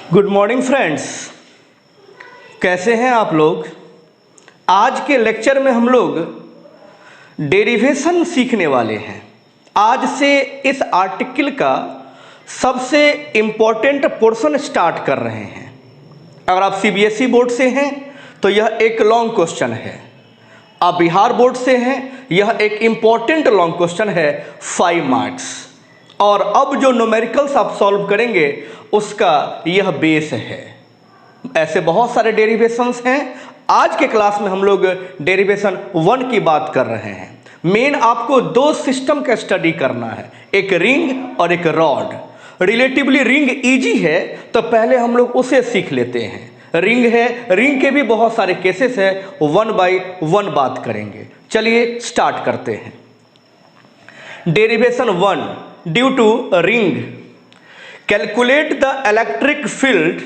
Good morning friends, कैसे हैं आप लोग। आज के लेक्चर में हम लोग डेरिवेशन सीखने वाले हैं। आज से इस आर्टिकल का सबसे इम्पोर्टेंट पोर्शन स्टार्ट कर रहे हैं। अगर आप सीबीएसई बोर्ड से हैं तो यह एक लॉन्ग क्वेश्चन है, आप बिहार बोर्ड से हैं यह एक इम्पॉर्टेंट लॉन्ग क्वेश्चन है 5 मार्क्स। और अब जो न्यूमेरिकल्स आप सॉल्व करेंगे उसका यह बेस है। ऐसे बहुत सारे डेरिवेशंस हैं। आज के क्लास में हम लोग डेरिवेशन 1 की बात कर रहे हैं। मेन आपको दो सिस्टम का स्टडी करना है, एक रिंग और एक रॉड। रिलेटिवली रिंग इजी है तो पहले हम लोग उसे सीख लेते हैं। रिंग है, रिंग के भी बहुत सारे केसेस हैं, 1 बाय 1 बात करेंगे। चलिए स्टार्ट करते हैं। Derivation 1 due to ring, calculate the electric field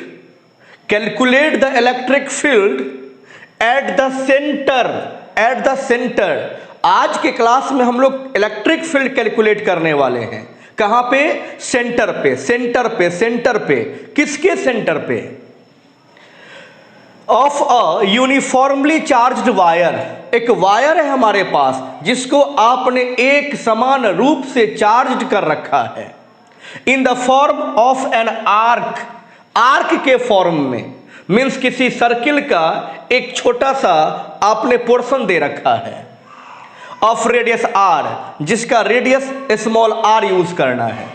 at the centre. आज के क्लास में हम लोग इलेक्ट्रिक फील्ड कैलकुलेट करने वाले हैं। कहां पे? सेंटर पे। किसके सेंटर पे? Of a uniformly charged wire. एक वायर है हमारे पास जिसको आपने एक समान रूप से चार्ज्ड कर रखा है। In the form of an arc के फॉर्म में, मीन्स किसी सर्किल का एक छोटा सा आपने पोर्शन दे रखा है ऑफ रेडियस आर, जिसका रेडियस स्मॉल आर यूज करना है।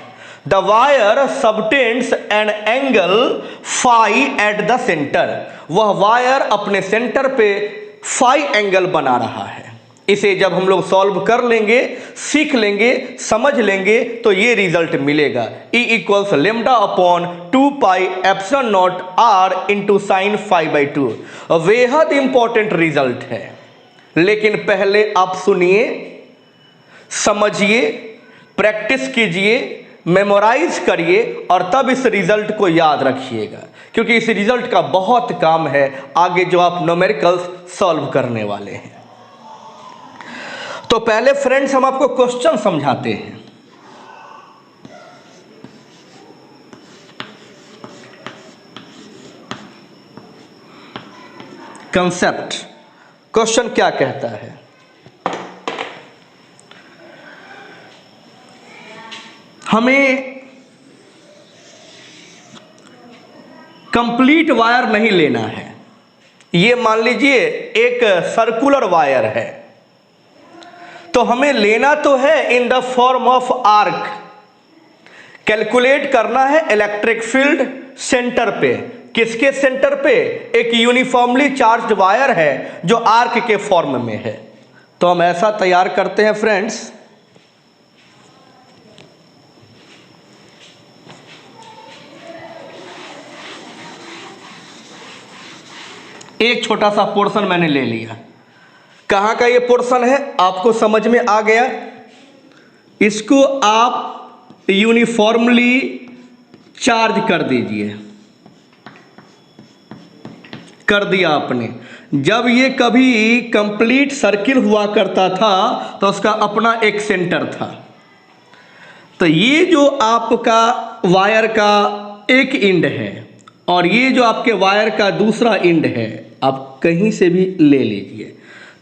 The wire subtends an angle phi at the centre. वह वायर अपने सेंटर पे फाई एंगल बना रहा है। इसे जब हम लोग सॉल्व कर लेंगे, सीख लेंगे, समझ लेंगे तो ये रिजल्ट मिलेगा। E equals lambda upon 2 pi epsilon naught r into sine phi by 2। बेहद इंपॉर्टेंट रिजल्ट है, लेकिन पहले आप सुनिए, समझिए, प्रैक्टिस कीजिए, मेमोराइज करिए और तब इस रिजल्ट को याद रखिएगा, क्योंकि इस रिजल्ट का बहुत काम है आगे जो आप न्यूमेरिकल्स सॉल्व करने वाले हैं। तो पहले फ्रेंड्स हम आपको क्वेश्चन समझाते हैं। कंसेप्ट, क्वेश्चन क्या कहता है? हमें कंप्लीट वायर नहीं लेना है। ये मान लीजिए एक सर्कुलर वायर है, तो हमें लेना तो है in the form of arc. Calculate करना है इलेक्ट्रिक फील्ड सेंटर पे। किसके सेंटर पे? एक यूनिफॉर्मली चार्ज्ड वायर है जो आर्क के फॉर्म में है। तो हम ऐसा तैयार करते हैं फ्रेंड्स, एक छोटा सा पोर्शन मैंने ले लिया। कहाँ का ये पोर्शन है आपको समझ में आ गया। इसको आप यूनिफॉर्मली चार्ज कर दीजिए। कर दिया आपने। जब ये कभी कंप्लीट सर्किल हुआ करता था तो उसका अपना एक सेंटर था। तो ये जो आपका वायर का एक एंड है और ये जो आपके वायर का दूसरा एंड है, आप कहीं से भी ले लीजिए।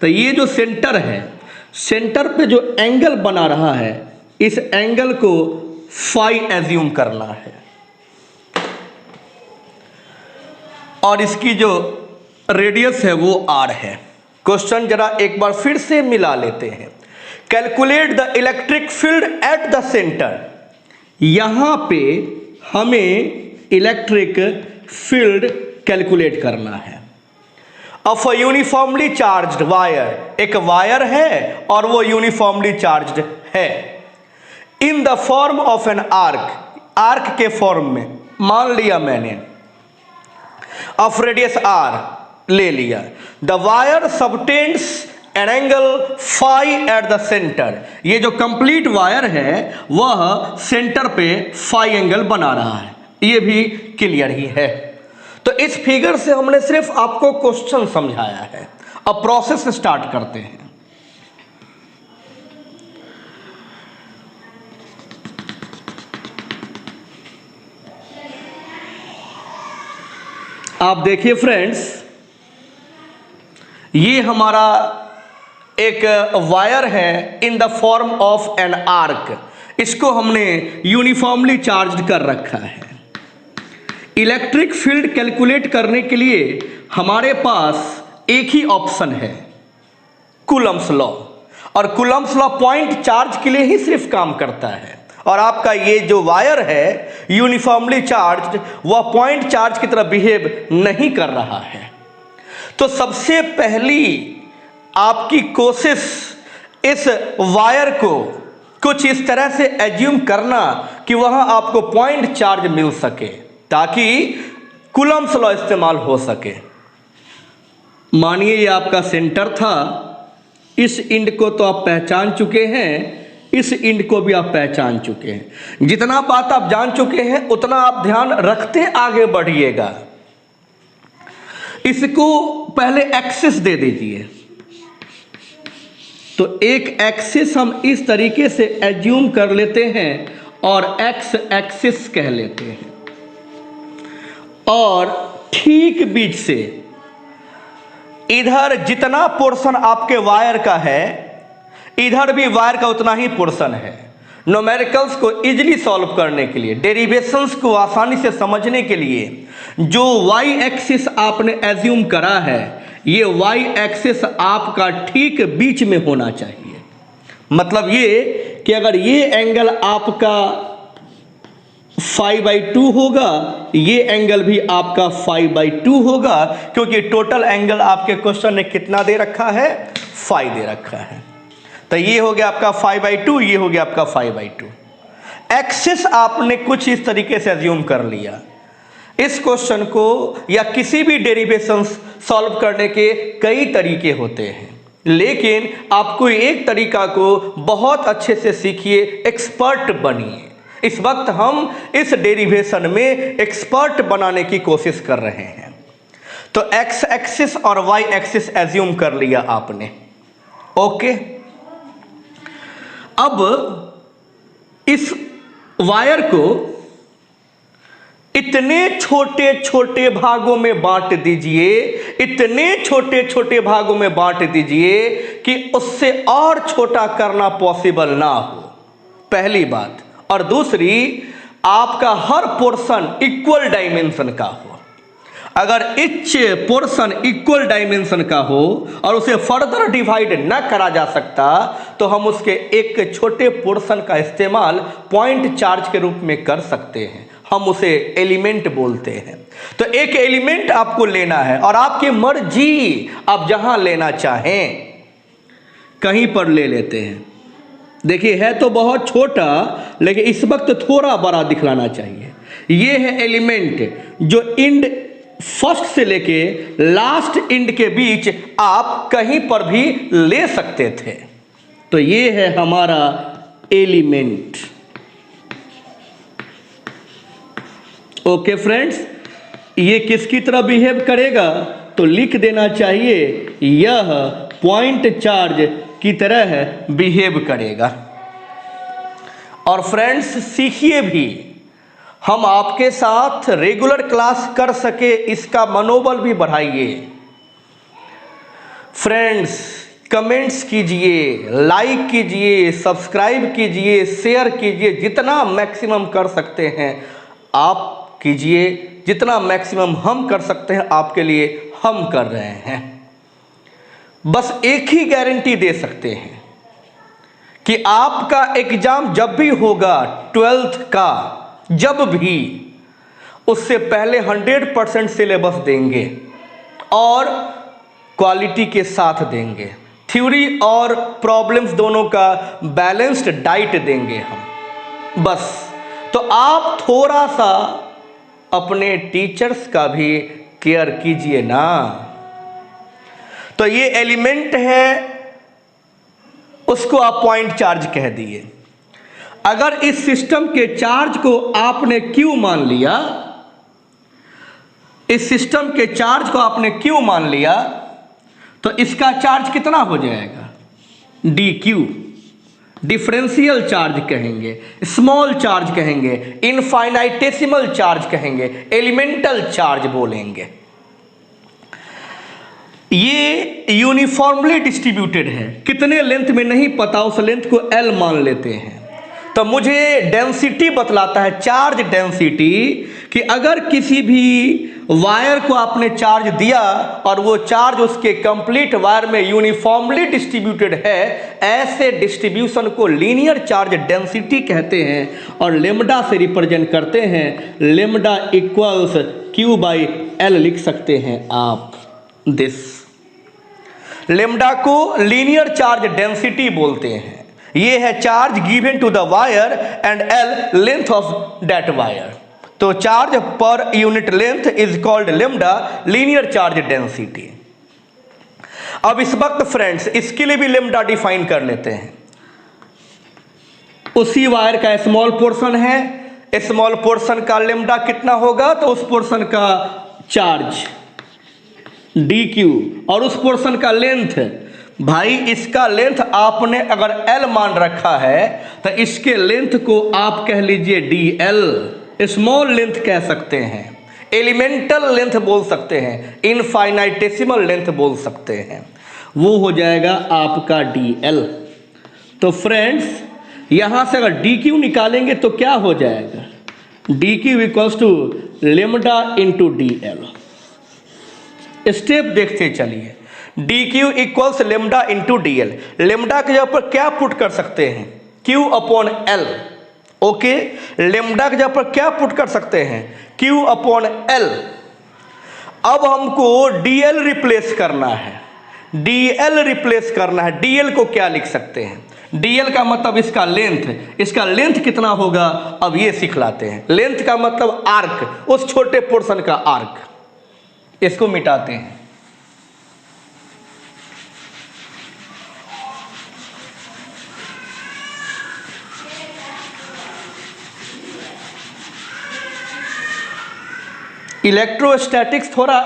तो ये जो सेंटर है, सेंटर पे जो एंगल बना रहा है, इस एंगल को फाई एज्यूम करना है और इसकी जो रेडियस है वो आर है। क्वेश्चन जरा एक बार फिर से मिला लेते हैं। Calculate the electric field at the centre. यहां पे हमें इलेक्ट्रिक फील्ड कैलकुलेट करना है of a uniformly charged wire. एक वायर है और वो यूनिफॉर्मली चार्ज्ड है in the form of an arc के फॉर्म में। मान लिया मैंने ऑफ रेडियस आर ले लिया। The wire subtends an angle phi at the centre. ये जो कंप्लीट वायर है वह सेंटर पे फाई एंगल बना रहा है, ये भी क्लियर ही है। तो इस फिगर से हमने सिर्फ आपको क्वेश्चन समझाया है। अब प्रोसेस स्टार्ट करते हैं। आप देखिए फ्रेंड्स, ये हमारा एक वायर है in the form of an arc. इसको हमने यूनिफॉर्मली चार्ज्ड कर रखा है। इलेक्ट्रिक फील्ड कैलकुलेट करने के लिए हमारे पास एक ही ऑप्शन है, कूलम्ब्स लॉ। और कूलम्ब्स लॉ पॉइंट चार्ज के लिए ही सिर्फ काम करता है। और आपका ये जो वायर है यूनिफॉर्मली चार्ज्ड, वह पॉइंट चार्ज की तरह बिहेव नहीं कर रहा है। तो सबसे पहली आपकी कोशिश इस वायर को कुछ इस तरह से एज्यूम करना कि वहां आपको पॉइंट चार्ज मिल सके, ताकि कूलम्ब्स लॉ इस्तेमाल हो सके। मानिए ये आपका सेंटर था, इस इंड को तो आप पहचान चुके हैं, इस इंड को भी आप पहचान चुके हैं। जितना बात आप जान चुके हैं उतना आप ध्यान रखते आगे बढ़िएगा। इसको पहले एक्सिस दे दीजिए। तो एक एक्सिस हम इस तरीके से एज्यूम कर लेते हैं और एक्स एक्सिस कह लेते हैं। और ठीक बीच से इधर जितना पोर्शन आपके वायर का है, इधर भी वायर का उतना ही पोर्शन है। न्यूमेरिकल्स को इजीली सॉल्व करने के लिए, डेरिवेशंस को आसानी से समझने के लिए जो वाई एक्सिस आपने एज्यूम करा है, ये वाई एक्सिस आपका ठीक बीच में होना चाहिए। मतलब ये कि अगर ये एंगल आपका 5/2 होगा, ये एंगल भी आपका 5/2 होगा, क्योंकि टोटल एंगल आपके क्वेश्चन ने कितना दे रखा है, 5 दे रखा है। तो ये हो गया आपका 5/2, ये हो गया आपका 5/2। एक्सिस आपने कुछ इस तरीके से एज्यूम कर लिया। इस क्वेश्चन को या किसी भी डेरिवेशंस सॉल्व करने के कई तरीके होते हैं, लेकिन आप कोई एक तरीका को बहुत अच्छे से सीखिए, एक्सपर्ट बनिए। इस वक्त हम इस डेरिवेशन में एक्सपर्ट बनाने की कोशिश कर रहे हैं। तो एक्स एक्सिस और वाई एक्सिस एज्यूम कर लिया आपने, ओके। अब इस वायर को इतने छोटे छोटे भागों में बांट दीजिए, इतने छोटे छोटे भागों में बांट दीजिए कि उससे और छोटा करना पॉसिबल ना हो, पहली बात। और दूसरी, आपका हर पोर्शन इक्वल डायमेंशन का हो। अगर इच पोर्शन इक्वल डायमेंशन का हो और उसे फर्दर डिवाइड न करा जा सकता, तो हम उसके एक छोटे पोर्शन का इस्तेमाल पॉइंट चार्ज के रूप में कर सकते हैं। हम उसे एलिमेंट बोलते हैं। तो एक एलिमेंट आपको लेना है और आपकी मर्जी, आप जहां लेना चाहें कहीं पर ले लेते हैं। देखिए है तो बहुत छोटा, लेकिन इस वक्त थोड़ा बड़ा दिखलाना चाहिए। ये है एलिमेंट जो इंड फर्स्ट से लेके लास्ट इंड के बीच आप कहीं पर भी ले सकते थे। तो ये है हमारा एलिमेंट, ओके फ्रेंड्स। ये किसकी तरह बिहेव करेगा, तो लिख देना चाहिए यह पॉइंट चार्ज की तरह बिहेव करेगा। और फ्रेंड्स सीखिए भी, हम आपके साथ रेगुलर क्लास कर सके इसका मनोबल भी बढ़ाइए। फ्रेंड्स कमेंट्स कीजिए, लाइक कीजिए, सब्सक्राइब कीजिए, शेयर कीजिए, जितना मैक्सिमम कर सकते हैं आप कीजिए। जितना मैक्सिमम हम कर सकते हैं आपके लिए हम कर रहे हैं। बस एक ही गारंटी दे सकते हैं कि आपका एग्जाम जब भी होगा 12th का, जब भी, उससे पहले 100% सिलेबस देंगे और क्वालिटी के साथ देंगे। थ्योरी और प्रॉब्लम्स दोनों का बैलेंस्ड डाइट देंगे हम। बस तो आप थोड़ा सा अपने टीचर्स का भी केयर कीजिए ना। तो ये एलिमेंट है, उसको आप पॉइंट चार्ज कह दिए। अगर इस सिस्टम के चार्ज को आपने Q मान लिया, इस सिस्टम के चार्ज को आपने Q मान लिया, तो इसका चार्ज कितना हो जाएगा, dQ। डिफरेंशियल चार्ज कहेंगे, स्मॉल चार्ज कहेंगे, इनफाइनाइटेसिमल चार्ज कहेंगे, एलिमेंटल चार्ज बोलेंगे। ये यूनिफॉर्मली डिस्ट्रीब्यूटेड है, कितने लेंथ में नहीं पता, उस लेंथ को L मान लेते हैं। तो मुझे डेंसिटी बतलाता है, चार्ज डेंसिटी, कि अगर किसी भी वायर को आपने चार्ज दिया और वो चार्ज उसके कंप्लीट वायर में यूनिफॉर्मली डिस्ट्रीब्यूटेड है, ऐसे डिस्ट्रीब्यूशन को लीनियर चार्ज डेंसिटी कहते हैं और लेमडा से रिप्रेजेंट करते हैं। Lambda equals Q by L लिख सकते हैं आप। दिस लेमडा को लीनियर चार्ज डेंसिटी बोलते हैं। ये है charge given to the wire and L length of that wire. तो चार्ज पर unit length is called lambda, linear charge density. अब इस वक्त फ्रेंड्स इसके लिए भी लेमडा डिफाइन कर लेते हैं। उसी वायर का स्मॉल पोर्शन है, स्मॉल पोर्शन का लेमडा कितना होगा, तो उस पोर्शन का चार्ज dq और उस पोर्शन का लेंथ, भाई इसका लेंथ आपने अगर L मान रखा है तो इसके लेंथ को आप कह लीजिए dl, स्मॉल लेंथ कह सकते हैं, एलिमेंटल लेंथ बोल सकते हैं, इनफाइनाइटेसिमल लेंथ बोल सकते हैं, वो हो जाएगा आपका dl। तो फ्रेंड्स यहां से अगर dq निकालेंगे तो क्या हो जाएगा, dq equals to lambda into dl। Step देखते चलिए, dq equals lambda into dl। Lambda के जगह पर क्या पुट कर सकते हैं, q upon l। Okay, lambda के जगह पर क्या पुट कर सकते हैं, q अपॉन l। अब हमको dl रिप्लेस करना है, dl रिप्लेस करना है। dl को क्या लिख सकते हैं, dl का मतलब इसका लेंथ, इसका लेंथ कितना होगा, अब ये सिखलाते हैं। लेंथ का मतलब आर्क, उस छोटे पोर्शन का आर्क। इसको मिटाते हैं, इलेक्ट्रोस्टैटिक्स थोड़ा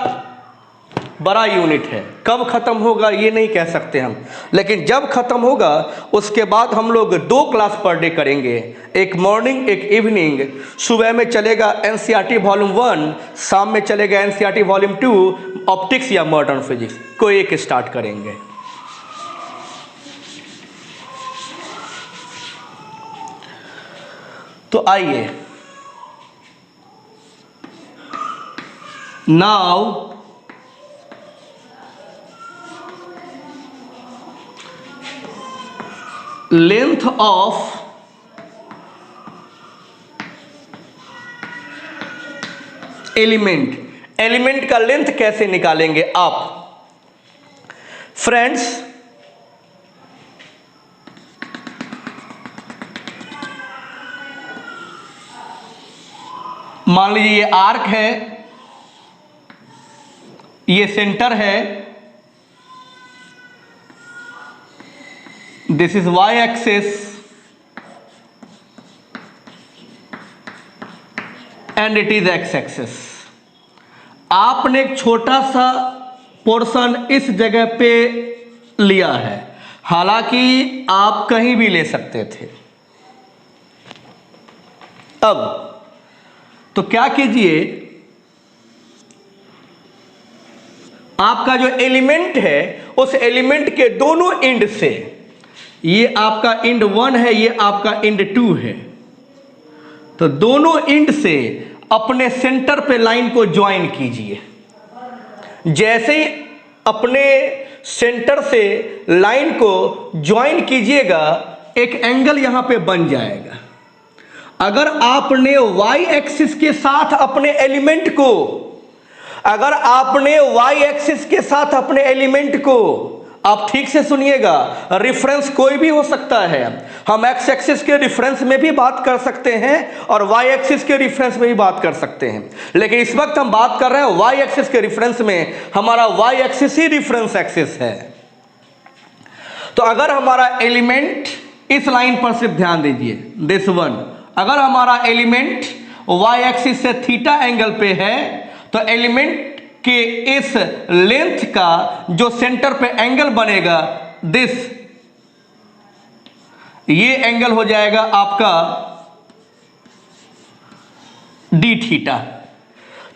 बड़ा यूनिट है, कब खत्म होगा ये नहीं कह सकते हम, लेकिन जब खत्म होगा उसके बाद हम लोग 2 क्लास पर डे करेंगे, एक मॉर्निंग एक इवनिंग। सुबह में चलेगा एनसीईआरटी वॉल्यूम 1, शाम में चलेगा एनसीईआरटी वॉल्यूम 2, ऑप्टिक्स या मॉडर्न फिजिक्स, को एक स्टार्ट करेंगे। तो आइए now length of element, element का लेंथ कैसे निकालेंगे आप फ्रेंड्स। मान लीजिए ये आर्क है, ये सेंटर है, this is y axis and it is x axis. आपने एक छोटा सा पोर्शन इस जगह पे लिया है, हालांकि आप कहीं भी ले सकते थे। अब तो क्या कीजिए, आपका जो एलिमेंट है उस एलिमेंट के दोनों एंड से, ये आपका एंड 1 है, ये आपका एंड 2 है, तो दोनों एंड से अपने सेंटर पे लाइन को ज्वाइन कीजिए। जैसे ही अपने सेंटर से लाइन को ज्वाइन कीजिएगा एक एंगल यहां पे बन जाएगा। अगर आपने y एक्सिस के साथ अपने एलिमेंट को, अगर आपने y एक्सिस के साथ अपने एलिमेंट को, आप ठीक से सुनिएगा, रिफरेंस कोई भी हो सकता है, हम x एक्सिस के रिफरेंस में भी बात कर सकते हैं और y एक्सिस के रिफरेंस में भी बात कर सकते हैं, लेकिन इस वक्त हम बात कर रहे हैं y एक्सिस के रिफरेंस में, हमारा y एक्सिस ही रिफरेंस एक्सिस है। तो अगर हमारा एलिमेंट, इस लाइन पर सिर्फ ध्यान दीजिए, दिस वन, अगर हमारा एलिमेंट y एक्सिस से थीटा एंगल पे है तो एलिमेंट के इस लेंथ का जो सेंटर पे एंगल बनेगा, दिस, ये एंगल हो जाएगा आपका डी थीटा।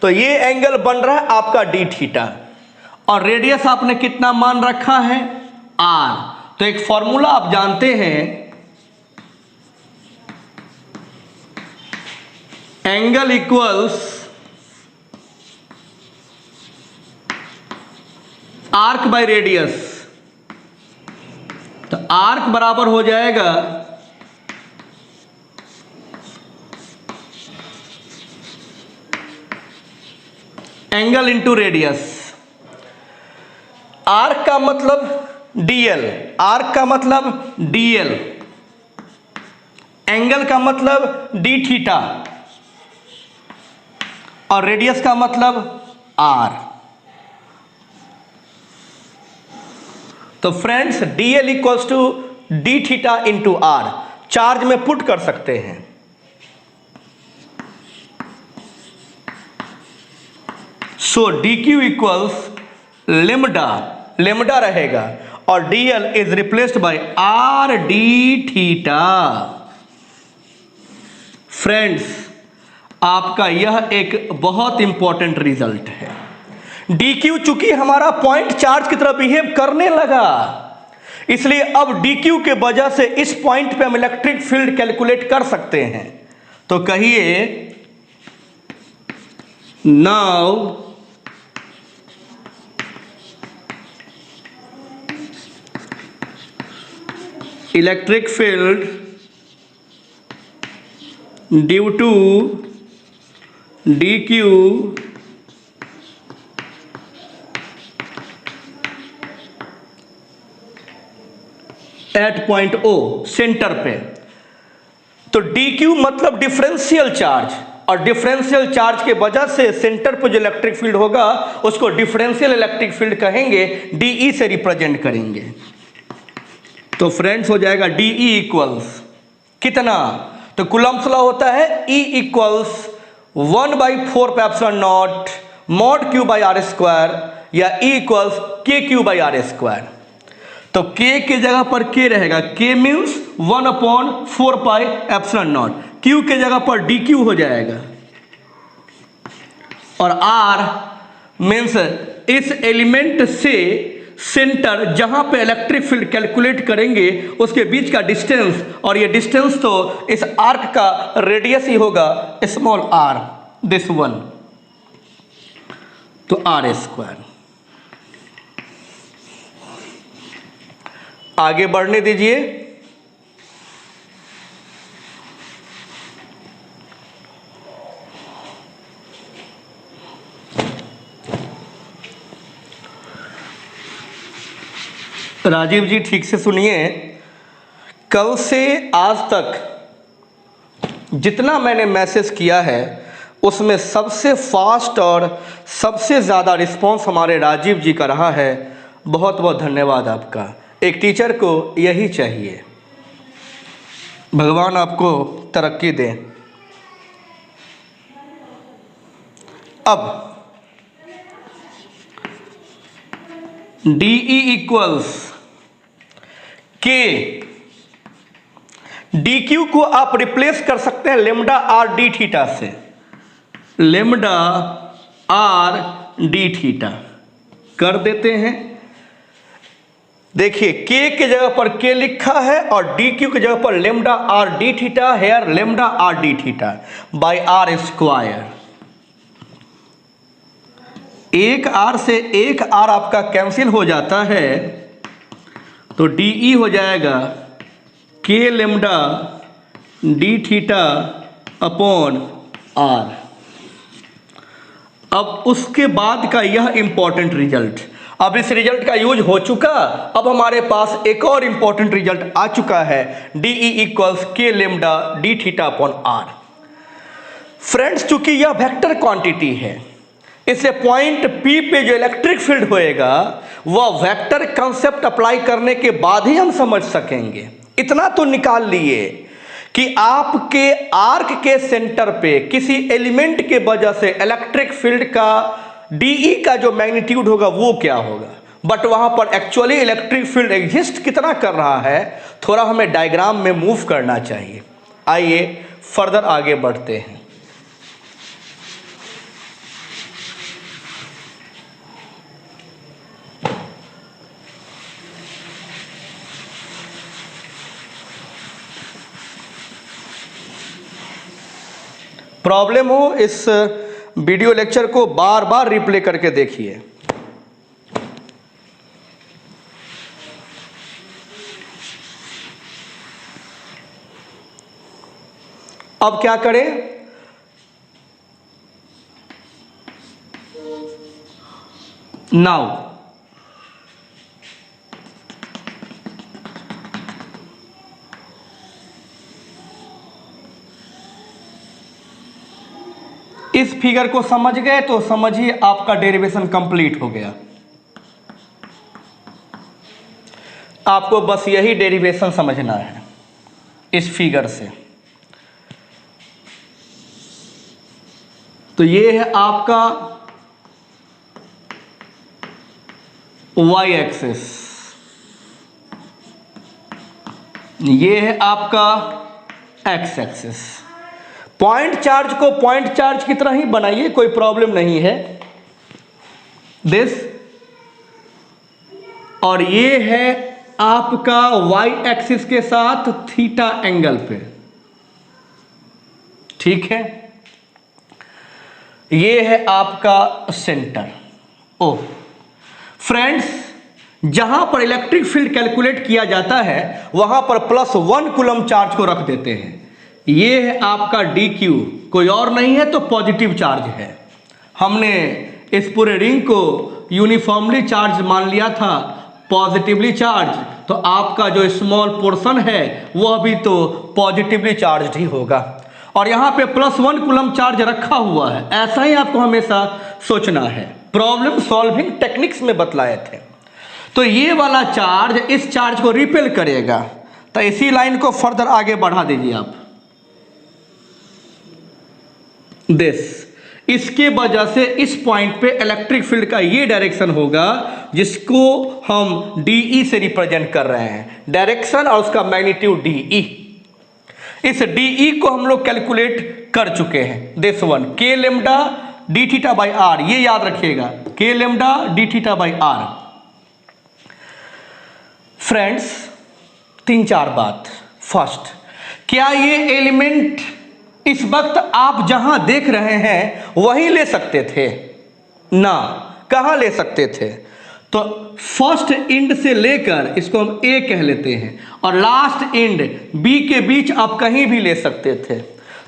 तो ये एंगल बन रहा है आपका डी थीटा, और रेडियस आपने कितना मान रखा है, r। तो एक फॉर्मूला आप जानते हैं, angle equals arc by radius. तो आर्क बराबर हो जाएगा एंगल इंटू रेडियस। आर्क का मतलब dl, आर्क का मतलब dl, एंगल का मतलब d थीटा और रेडियस का मतलब r। तो friends dl equals to d theta into r charge में पुट कर सकते हैं। So dq equals lambda, lambda रहेगा और dl is replaced by r d theta. Friends आपका यह एक बहुत इंपॉर्टेंट रिजल्ट है। dq चूंकि हमारा पॉइंट चार्ज की तरह बिहेव करने लगा, इसलिए अब dq के वजह से इस पॉइंट पे हम इलेक्ट्रिक फील्ड कैलकुलेट कर सकते हैं। तो कहिए now electric field due to dq at point O centre पे। तो dq मतलब डिफरेंशियल चार्ज, और डिफरेंशियल चार्ज के वजह से सेंटर पर जो इलेक्ट्रिक फील्ड होगा उसको डिफरेंशियल इलेक्ट्रिक फील्ड कहेंगे, dE से रिप्रेजेंट करेंगे। तो फ्रेंड्स हो जाएगा dE इक्वल्स कितना, तो कूलम्ब्स लॉ होता है E equals 1/4πε0 mod q by r square, या E equals KQ by r square. तो K के जगह पर K रहेगा, K मीन्स 1/4πε0, Q के जगह पर dQ हो जाएगा, और R मीन्स इस एलिमेंट से सेंटर जहां पे इलेक्ट्रिक फील्ड कैलकुलेट करेंगे उसके बीच का डिस्टेंस, और ये डिस्टेंस तो इस आर्क का रेडियस ही होगा, स्मॉल r, दिस वन, तो r स्क्वायर। आगे बढ़ने दीजिए। राजीव जी ठीक से सुनिए, कल से आज तक जितना मैंने मैसेज किया है उसमें सबसे फास्ट और सबसे ज़्यादा रिस्पांस हमारे राजीव जी का रहा है। बहुत बहुत धन्यवाद आपका। एक टीचर को यही चाहिए। भगवान आपको तरक्की दे। अब DE इक्वल्स K, DQ को आप रिप्लेस कर सकते हैं लेमडा R d थीटा से, लेमडा R d थीटा कर देते हैं। देखिए K के जगह पर K लिखा है और DQ के जगह पर lambda R d theta, here lambda R d theta by R square. एक R से एक R आपका कैंसिल हो जाता है, तो DE हो जाएगा K lambda d theta upon R। अब उसके बाद का यह इंपॉर्टेंट रिजल्ट, अब इस रिजल्ट का यूज हो चुका, अब हमारे पास एक और इंपॉर्टेंट रिजल्ट आ चुका है, DE equals K lambda d theta upon R। Friends चूंकि यह वेक्टर क्वांटिटी है, इससे पॉइंट P पे जो इलेक्ट्रिक फील्ड होएगा वह वेक्टर कंसेप्ट अप्लाई करने के बाद ही हम समझ सकेंगे। इतना तो निकाल लिए कि आपके आर्क के सेंटर पे किसी एलिमेंट के वजह से इलेक्ट्रिक फील्ड का DE का जो मैग्नीट्यूड होगा वो क्या होगा, बट वहां पर एक्चुअली इलेक्ट्रिक फील्ड एग्जिस्ट कितना कर रहा है, थोड़ा हमें डायग्राम में मूव करना चाहिए। आइए फर्दर आगे बढ़ते हैं। प्रॉब्लम हो इस वीडियो लेक्चर को बार बार रिप्ले करके देखिए। अब क्या करें, नाउ इस फिगर को समझ गए तो समझिए आपका डेरिवेशन कंप्लीट हो गया। आपको बस यही डेरिवेशन समझना है इस फिगर से। तो ये है आपका y एक्सिस, ये है आपका x एक्सिस। पॉइंट चार्ज को पॉइंट चार्ज की तरह ही बनाइए, कोई प्रॉब्लम नहीं है दिस। और ये है आपका y एक्सिस के साथ थीटा एंगल पे, ठीक है। ये है आपका सेंटर। ओह फ्रेंड्स, जहां पर इलेक्ट्रिक फील्ड कैलकुलेट किया जाता है वहां पर +1 कूलम चार्ज को रख देते हैं। ये है आपका dq, कोई और नहीं है तो पॉजिटिव चार्ज है। हमने इस पूरे रिंग को यूनिफॉर्मली चार्ज मान लिया था, पॉजिटिवली चार्ज, तो आपका जो स्मॉल पोर्शन है वह भी तो पॉजिटिवली चार्ज ही होगा। और यहाँ पे +1 कूलम चार्ज रखा हुआ है, ऐसा ही आपको हमेशा सोचना है। प्रॉब्लम सॉल्विंग टेक्निक्स में बतलाए थे। तो ये वाला चार्ज इस चार्ज को रिपेल करेगा, तो इसी लाइन को फर्दर आगे बढ़ा दीजिए आप दिस। इसके वजह से इस पॉइंट पे इलेक्ट्रिक फील्ड का ये डायरेक्शन होगा जिसको हम DE से रिप्रेजेंट कर रहे हैं, डायरेक्शन और उसका मैग्नीट्यूड DE। इस DE को हम लोग कैलकुलेट कर चुके हैं, this one k lambda d theta by r, ये याद रखिएगा, k lambda d theta by r। Friends 3-4 बात। फर्स्ट, क्या ये एलिमेंट इस वक्त आप जहां देख रहे हैं वहीं ले सकते थे ना? कहां ले सकते थे? तो फर्स्ट एंड से लेकर इसको हम A कह लेते हैं और लास्ट एंड B के बीच आप कहीं भी ले सकते थे।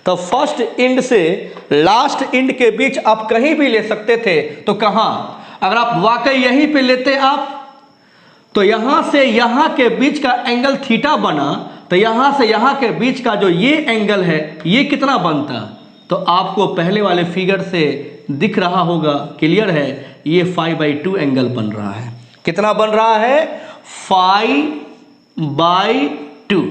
तो फर्स्ट एंड से लास्ट एंड के बीच आप कहीं भी ले सकते थे। तो कहां? अगर आप वाकई यहीं पे लेते आप, तो यहां से यहां के बीच का एंगल थीटा बना, तो यहां से यहां के बीच का जो ये एंगल है ये कितना बनता? तो आपको पहले वाले फिगर से दिख रहा होगा, क्लियर है, ये π/2 एंगल बन रहा है। कितना बन रहा है? π/2।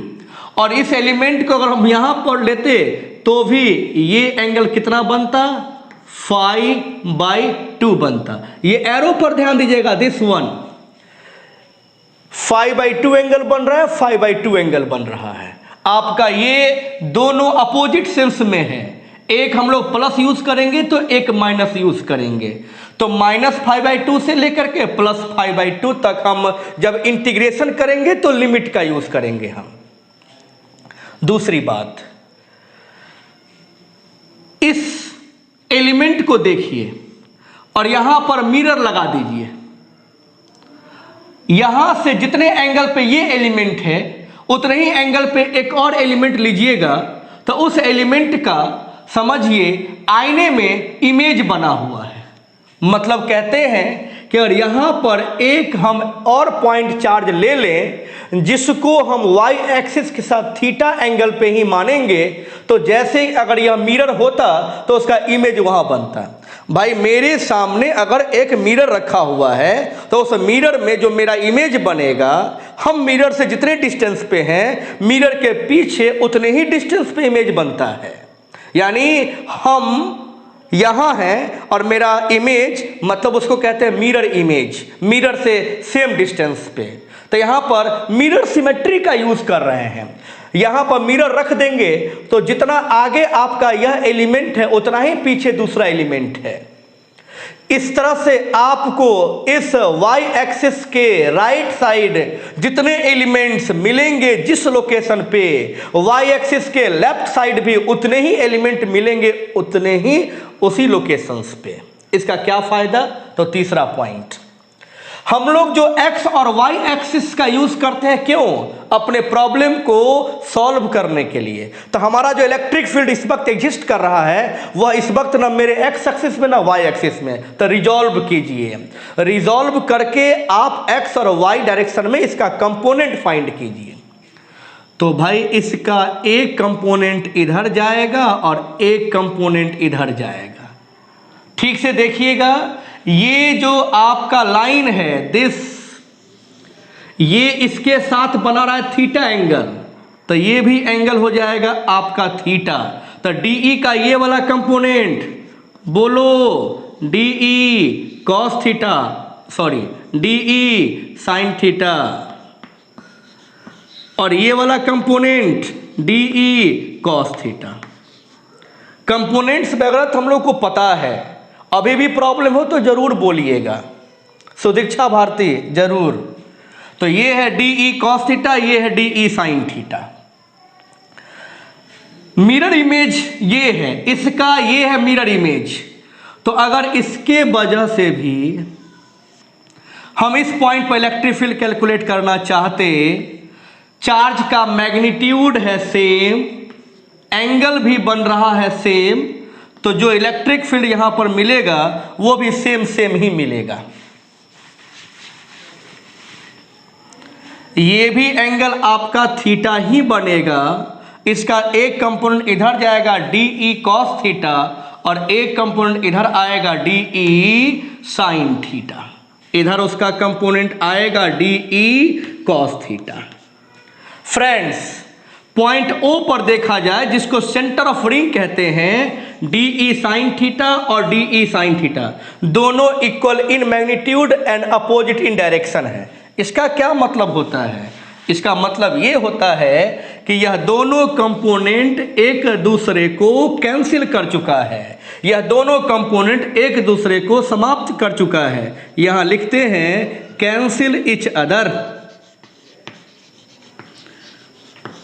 और इस एलिमेंट को अगर हम यहां पर लेते तो भी ये एंगल कितना बनता? π/2 बनता। ये एरो पर ध्यान दीजिएगा, दिस वन π/2 एंगल बन रहा है, π/2 एंगल बन रहा है। आपका ये दोनों अपोजिट सेंस में है, एक हम लोग प्लस यूज करेंगे तो एक माइनस यूज करेंगे। तो -π/2 से लेकर के +π/2 तक हम जब इंटीग्रेशन करेंगे तो लिमिट का यूज करेंगे हम। दूसरी बात, इस एलिमेंट को देखिए और यहां पर मिरर लगा दीजिए। यहां से जितने एंगल पे ये एलिमेंट है उतने ही एंगल पे एक और एलिमेंट लीजिएगा, तो उस एलिमेंट का समझिए आईने में इमेज बना हुआ है। मतलब कहते हैं कि अगर यहां पर एक हम और पॉइंट चार्ज ले लें जिसको हम y एक्सिस के साथ थीटा एंगल पे ही मानेंगे, तो जैसे अगर यह मिरर होता तो उसका इमेज वहां बनता। भाई मेरे सामने अगर एक मिरर रखा हुआ है तो उस मिरर में जो मेरा इमेज बनेगा, हम मिरर से जितने डिस्टेंस पे हैं मिरर के पीछे उतने ही डिस्टेंस पे इमेज बनता है। यानी हम यहां हैं और मेरा इमेज, मतलब उसको कहते हैं मिरर इमेज, मिरर से सेम डिस्टेंस पे। तो यहां पर मिरर सिमेट्री का यूज कर रहे हैं। यहां पर मिरर रख देंगे तो जितना आगे आपका यह एलिमेंट है उतना ही पीछे दूसरा एलिमेंट है। इस तरह से आपको इस y एक्सिस के राइट साइड जितने एलिमेंट्स मिलेंगे जिस लोकेशन पे, y एक्सिस के लेफ्ट साइड भी उतने ही एलिमेंट मिलेंगे, उतने ही उसी लोकेशंस पे। इसका क्या फायदा? तो तीसरा पॉइंट, हम लोग जो x और y एक्सिस का यूज करते हैं, क्यों? अपने प्रॉब्लम को सॉल्व करने के लिए। तो हमारा जो इलेक्ट्रिक फील्ड इस वक्त एग्जिस्ट कर रहा है वह इस वक्त ना मेरे x एक्सिस में ना y एक्सिस में। तो रिजॉल्व कीजिए, रिजॉल्व करके आप x और y डायरेक्शन में इसका कंपोनेंट फाइंड कीजिए। तो भाई इसका एक कंपोनेंट इधर जाएगा और एक कंपोनेंट इधर जाएगा। ठीक से देखिएगा, ये जो आपका लाइन है दिस, ये इसके साथ बना रहा है थीटा एंगल, तो ये भी एंगल हो जाएगा आपका थीटा। तो DE का ये वाला कंपोनेंट बोलो DE cos theta, sorry DE sine theta, और ये वाला component DE cos theta. Components वगैरह तो हम लोग को पता है, अभी भी प्रॉब्लम हो तो जरूर बोलिएगा, सुदीक्षा भारती जरूर। तो ये है DE कॉस थीटा, ये है DE sine theta. Mirror image ये है, इसका ये है मिरर इमेज। तो अगर इसके वजह से भी हम इस पॉइंट पर इलेक्ट्रिक फील्ड कैलकुलेट करना चाहते, चार्ज का मैग्नीट्यूड है सेम, एंगल भी बन रहा है सेम, तो जो इलेक्ट्रिक फील्ड यहां पर मिलेगा वो भी सेम ही मिलेगा। ये भी एंगल आपका थीटा ही बनेगा। इसका एक कंपोनेंट इधर जाएगा DE कॉस थीटा और एक कंपोनेंट इधर आएगा DE साइन थीटा। इधर उसका कंपोनेंट आएगा DE cos theta. Friends, point O पर देखा जाए, जिसको सेंटर ऑफ रिंग कहते हैं, DE साइन थीटा और DE साइन थीटा दोनों equal in magnitude and opposite in direction है। इसका क्या मतलब होता है? इसका मतलब ये होता है कि यह दोनों कंपोनेंट एक दूसरे को कैंसिल कर चुका है, यह दोनों कंपोनेंट एक दूसरे को समाप्त कर चुका है। यहां लिखते हैं कैंसिल ईच अदर।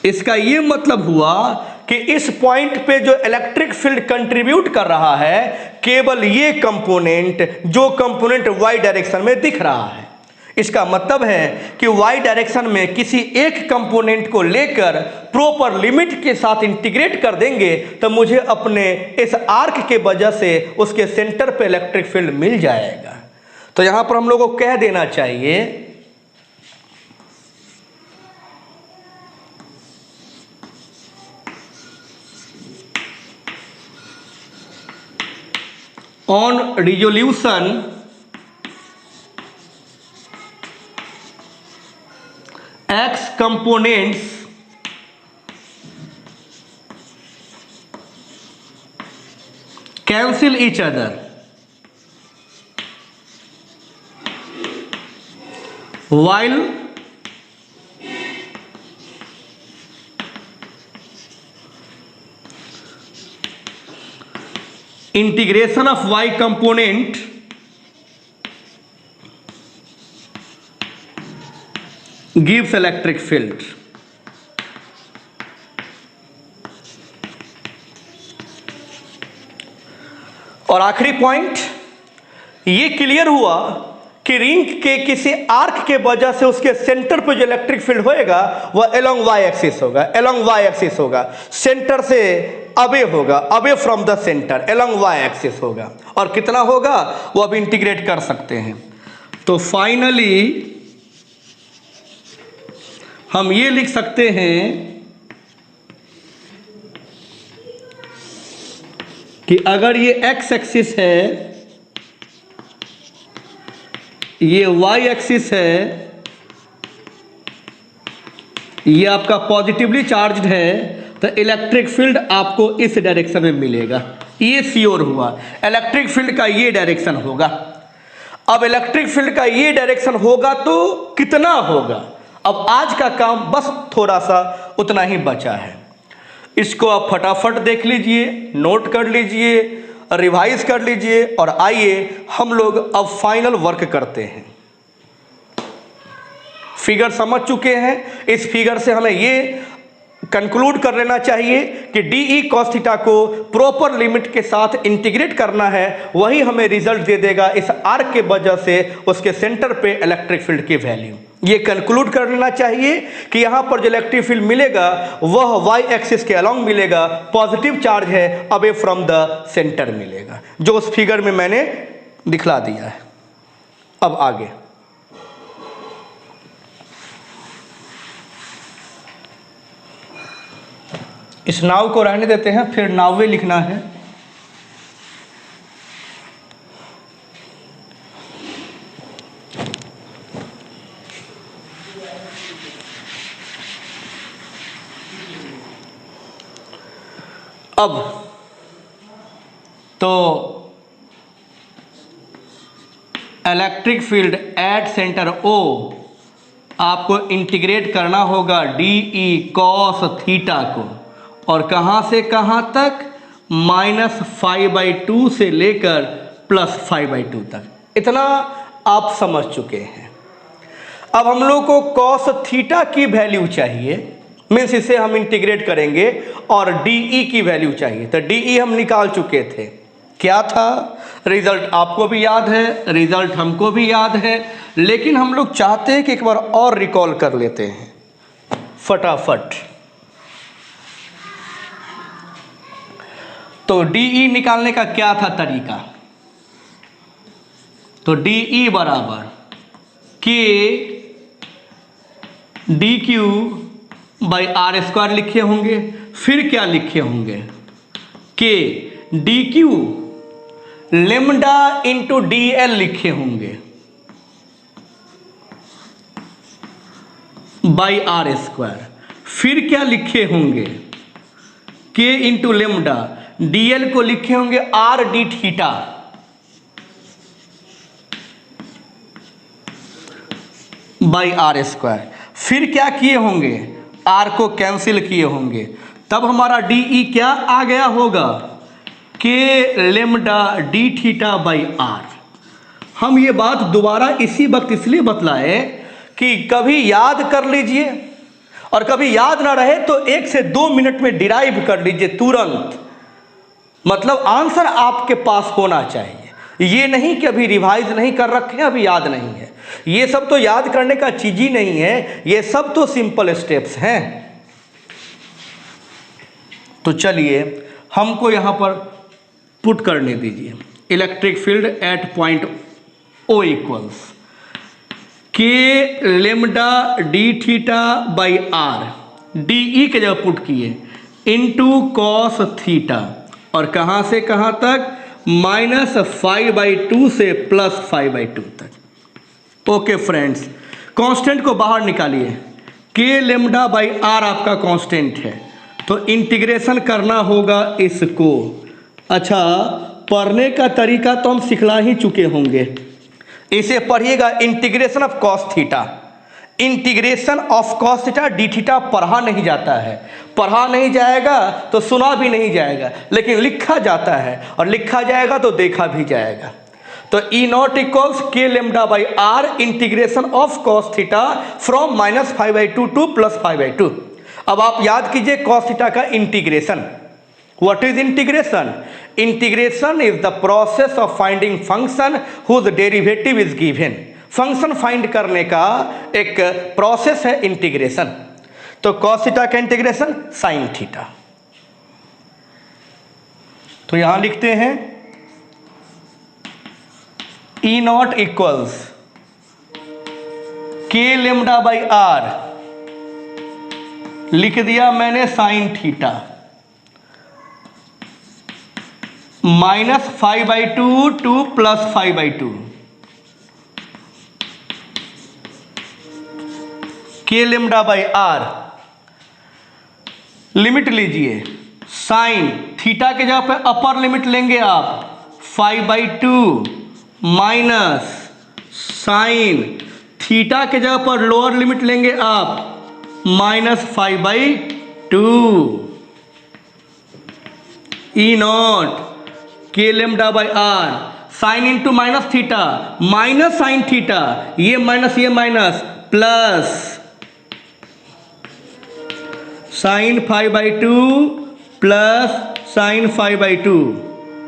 इसका ये मतलब हुआ कि इस पॉइंट पे जो इलेक्ट्रिक फील्ड कंट्रीब्यूट कर रहा है केवल ये कंपोनेंट, जो कंपोनेंट y डायरेक्शन में दिख रहा है। इसका मतलब है कि y डायरेक्शन में किसी एक कंपोनेंट को लेकर प्रॉपर लिमिट के साथ इंटीग्रेट कर देंगे तो मुझे अपने इस आर्क के वजह से उसके सेंटर पे इलेक्ट्रिक फील्ड मिल जाएगा। तो यहां पर हम लोगों को कह देना चाहिए on resolution x components cancel each other while integration of y component gives electric field। और आखिरी पॉइंट ये क्लियर हुआ कि रिंग के किसी आर्क के वजह से उसके सेंटर पे जो इलेक्ट्रिक फील्ड होएगा वह अलोंग y एक्सिस होगा, अलोंग y एक्सिस होगा, सेंटर से अवे होगा, away from the centre, along y axis होगा। और कितना होगा वो अब इंटीग्रेट कर सकते हैं। तो फाइनली हम ये लिख सकते हैं कि अगर ये x एक्सिस है, ये y एक्सिस है, ये आपका पॉजिटिवली चार्ज्ड है, तो इलेक्ट्रिक फील्ड आपको इस डायरेक्शन में मिलेगा। ये श्योर हुआ, इलेक्ट्रिक फील्ड का ये डायरेक्शन होगा। अब इलेक्ट्रिक फील्ड का ये डायरेक्शन होगा तो कितना होगा? अब आज का काम बस थोड़ा सा उतना ही बचा है। इसको आप फटाफट देख लीजिए, नोट कर लीजिए, रिवाइज कर लीजिए और आइए हम लोग अब फाइनल वर्क करते हैं। फिगर समझ चुके हैं, इस फिगर से हमें ये कंक्लूड कर लेना चाहिए कि डी ई कॉस थीटा को प्रॉपर लिमिट के साथ इंटीग्रेट करना है, वही हमें रिजल्ट दे देगा इस आर्क के वजह से उसके सेंटर पे इलेक्ट्रिक फील्ड की वैल्यू। ये कंक्लूड कर लेना चाहिए कि यहाँ पर जो इलेक्ट्रिक फील्ड मिलेगा वह वाई एक्सिस के अलोंग मिलेगा, पॉजिटिव चार्ज है, अवे फ्रॉम द सेंटर मिलेगा, जो उस फिगर में मैंने दिखला दिया है। अब आगे इस नाव को रहने देते हैं, फिर नावे लिखना है। अब तो electric field at centre O आपको इंटीग्रेट करना होगा डी ई कॉस थीटा को, और कहाँ से कहाँ तक, -5/2 से लेकर +5/2 तक। इतना आप समझ चुके हैं। अब हम लोग को कॉस थीटा की वैल्यू चाहिए, मीन्स इसे हम इंटीग्रेट करेंगे, और डी ई की वैल्यू चाहिए। तो डी ई हम निकाल चुके थे, क्या था रिजल्ट आपको भी याद है, रिजल्ट हमको भी याद है, लेकिन हम लोग चाहते हैं कि एक बार और रिकॉल कर लेते हैं फटाफट। तो डी ई निकालने का क्या था तरीका, तो डी ई बराबर k d q by r square लिखे होंगे, फिर क्या लिखे होंगे, k d q lambda into d l लिखे होंगे बाई आर स्क्वायर, फिर क्या लिखे होंगे, के इंटू लेमडा, डीएल को लिखे होंगे r d theta by r square, फिर क्या किए होंगे, आर को कैंसिल किए होंगे, तब हमारा डी ई क्या आ गया होगा, k lambda d theta by r. हम ये बात दोबारा इसी वक्त इसलिए बतलाए कि कभी याद कर लीजिए, और कभी याद ना रहे तो 1 से 2 मिनट में डिराइव कर लीजिए तुरंत, मतलब आंसर आपके पास होना चाहिए। ये नहीं कि अभी रिवाइज नहीं कर रखे हैं, अभी याद नहीं है, ये सब तो याद करने का चीज ही नहीं है, ये सब तो सिंपल स्टेप्स हैं। तो चलिए हमको यहां पर पुट करने दीजिए, electric field at point O equals k lambda d theta by r, d E के जगह पुट किए, इंटू कॉस थीटा, और कहाँ से कहाँ तक, -5/2 से +5/2 तक। ओके फ्रेंड्स, कांस्टेंट को बाहर निकालिए, के लेमडा बाई आर आपका कांस्टेंट है, तो इंटीग्रेशन करना होगा इसको। अच्छा, पढ़ने का तरीका तो हम सिखला ही चुके होंगे, इसे पढ़िएगा, integration of cos theta. Integration of cos theta D theta पढ़ा नहीं जाता है, पढ़ा नहीं जाएगा तो सुना भी नहीं जाएगा, लेकिन लिखा जाता है, और लिखा जाएगा तो देखा भी जाएगा। तो E naught equals k lambda by r integration of cos theta from -5/2 to +5/2। अब आप याद कीजिए कॉस थीटा का integration. What is integration? Integration is the process of finding function whose derivative is given. Function find करने का एक process है integration. तो कॉस थीटा का इंटीग्रेशन साइन थीटा। तो यहां लिखते हैं E naught equals k lambda by r, लिख दिया मैंने साइन थीटा, -5/2 टू +5/2, के लेमडा बाई आर। लिमिट लीजिए, साइन थीटा के जगह पे अपर लिमिट लेंगे आप 5/2 माइनस साइन थीटा के जगह पर लोअर लिमिट लेंगे आप -5/2 e naught k lambda by r, sine into minus theta, minus sine theta, ये minus plus sine 5/2 plus sine 5/2,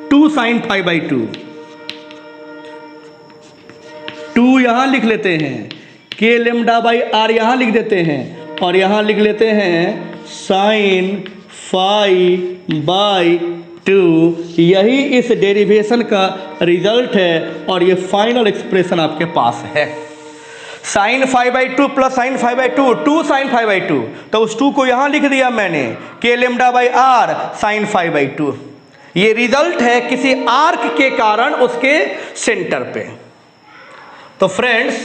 2 sine 5/2, 2 यहां लिख लेते हैं, के लेमडा बाई आर यहां लिख देते हैं और यहां लिख लेते हैं साइन 5/2। यही इस डेरिवेशन का रिजल्ट है और ये फाइनल एक्सप्रेशन आपके पास है। साइन 5/2 प्लस साइन 5/2, 2 साइन 5/2, तो उस 2 को यहां लिख दिया मैंने, के लेमडा बाई आर साइन 5/2। ये रिजल्ट है किसी आर्क के कारण उसके सेंटर पे। तो फ्रेंड्स,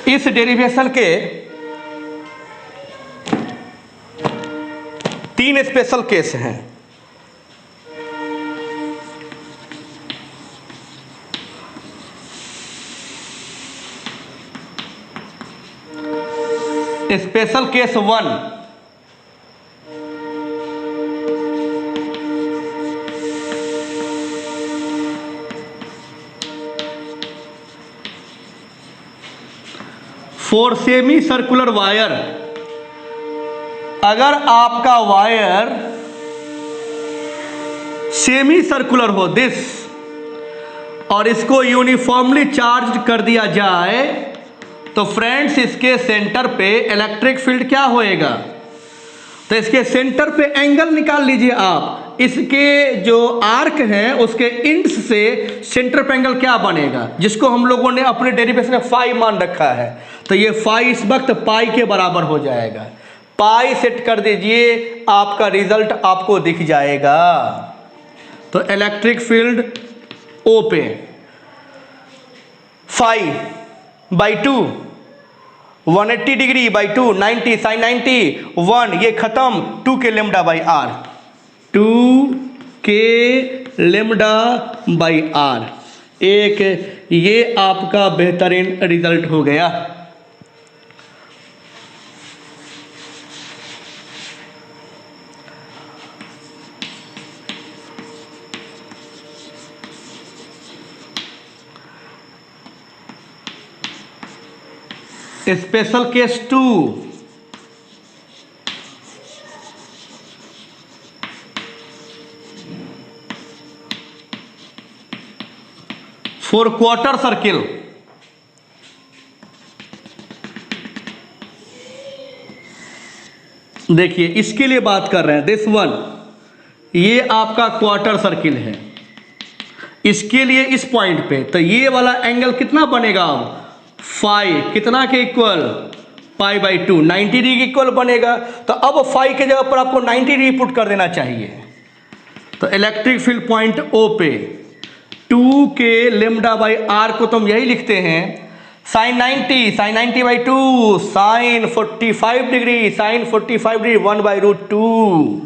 इस डेरिवेशन के 3 स्पेशल केस हैं। Special case 1, for semi circular wire, अगर आपका वायर सेमी सर्कुलर हो दिस और इसको यूनिफॉर्मली चार्ज कर दिया जाए तो फ्रेंड्स इसके सेंटर पे इलेक्ट्रिक फील्ड क्या होएगा। तो इसके सेंटर पे एंगल निकाल लीजिए आप, इसके जो आर्क हैं उसके इंड्स से सेंटर पे एंगल क्या बनेगा, जिसको हम लोगों ने अपने डेरिवेशन में फाई मान रखा है। तो ये फाई इस वक्त पाई के बराबर हो जाएगा। पाई सेट कर दीजिए, आपका रिजल्ट आपको दिख जाएगा। तो इलेक्ट्रिक फील्ड ओ पे 5/2, 180 डिग्री बाई 2, 90 साइन 90, 1 ये खत्म, 2 के लेमडा बाई आर, 2 के लेमडा बाई आर। एक ये आपका बेहतरीन रिजल्ट हो गया। Special case 2, for quarter circle, देखिए इसके लिए बात कर रहे हैं। दिस वन, ये आपका क्वार्टर सर्किल है, इसके लिए इस पॉइंट पे तो ये वाला एंगल कितना बनेगा, अब फाई कितना के इक्वल, π/2, 90 डिग्री के इक्वल बनेगा। तो अब फाई के जगह पर आपको 90 डिग्री पुट कर देना चाहिए। तो इलेक्ट्रिक फील्ड पॉइंट ओ पे 2 के लेमडा बाई आर को तो हम यही लिखते हैं sine 90/2, sine 45 degree, sine 45 degree 1/√2।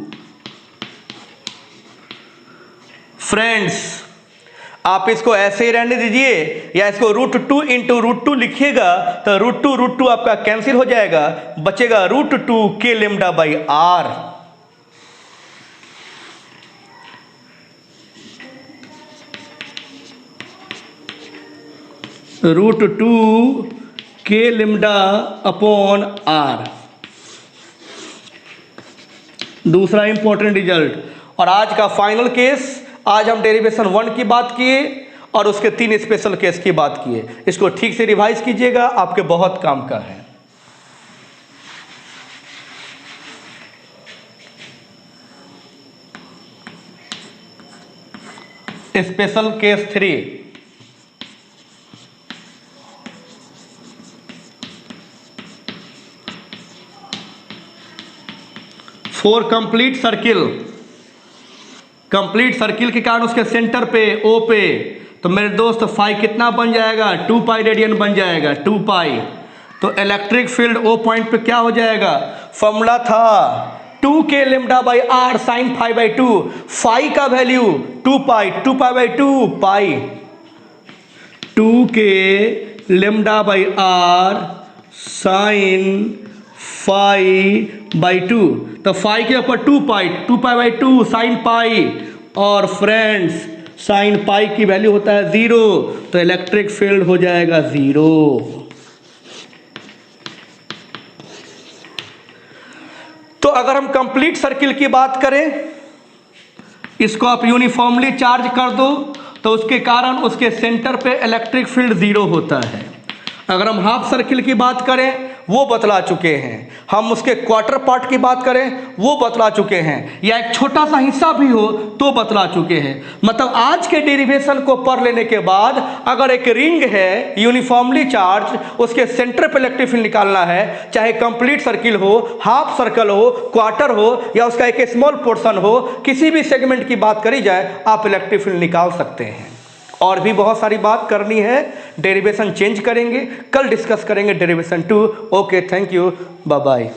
Friends, आप इसको ऐसे ही रहने दीजिए या इसको √2 इंटू √2 लिखिएगा तो √2 आपका कैंसिल हो जाएगा, बचेगा √2 के लेमडा बाई आर। √2 के लेमडा अपॉन आर, दूसरा इंपॉर्टेंट रिजल्ट। और आज का फाइनल केस, आज हम डेरिवेशन 1 की बात किए और उसके 3 स्पेशल केस की बात किए। इसको ठीक से रिवाइज कीजिएगा, आपके बहुत काम का है। Special case 3, for complete circle, complete circle के कारण उसके सेंटर पे ओ पे, तो मेरे दोस्त फाई कितना बन जाएगा, 2 पाई रेडियन बन जाएगा, 2 पाई। तो इलेक्ट्रिक फील्ड ओ पॉइंट पे क्या हो जाएगा, फॉर्मूला था 2 के lambda by r sine 5/2, phi का वैल्यू 2 पाई, 2 पाई, 2 के लेमडा बाई आर साइन 5/2। तो फाई के ऊपर 2 पाई साइन पाई, और फ्रेंड्स साइन पाई की वैल्यू होता है 0, तो इलेक्ट्रिक फील्ड हो जाएगा 0। तो अगर हम कंप्लीट सर्किल की बात करें, इसको आप यूनिफॉर्मली चार्ज कर दो तो उसके कारण उसके सेंटर पे इलेक्ट्रिक फील्ड 0 होता है। अगर हम हाफ सर्किल की बात करें वो बतला चुके हैं, हम उसके क्वार्टर पार्ट की बात करें वो बतला चुके हैं, या एक छोटा सा हिस्सा भी हो तो बतला चुके हैं। मतलब आज के डेरिवेशन को पढ़ लेने के बाद अगर एक रिंग है यूनिफॉर्मली चार्ज, उसके सेंटर पे इलेक्ट्रिक फील्ड निकालना है, चाहे कंप्लीट सर्किल हो, हाफ सर्कल हो, क्वार्टर हो, या उसका एक स्मॉल पोर्शन हो, किसी भी सेगमेंट की बात करी जाए आप इलेक्ट्रिक फील्ड निकाल सकते हैं। और भी बहुत सारी बात करनी है, डेरिवेशन चेंज करेंगे, कल डिस्कस करेंगे derivation 2। Okay, thank you, bye bye.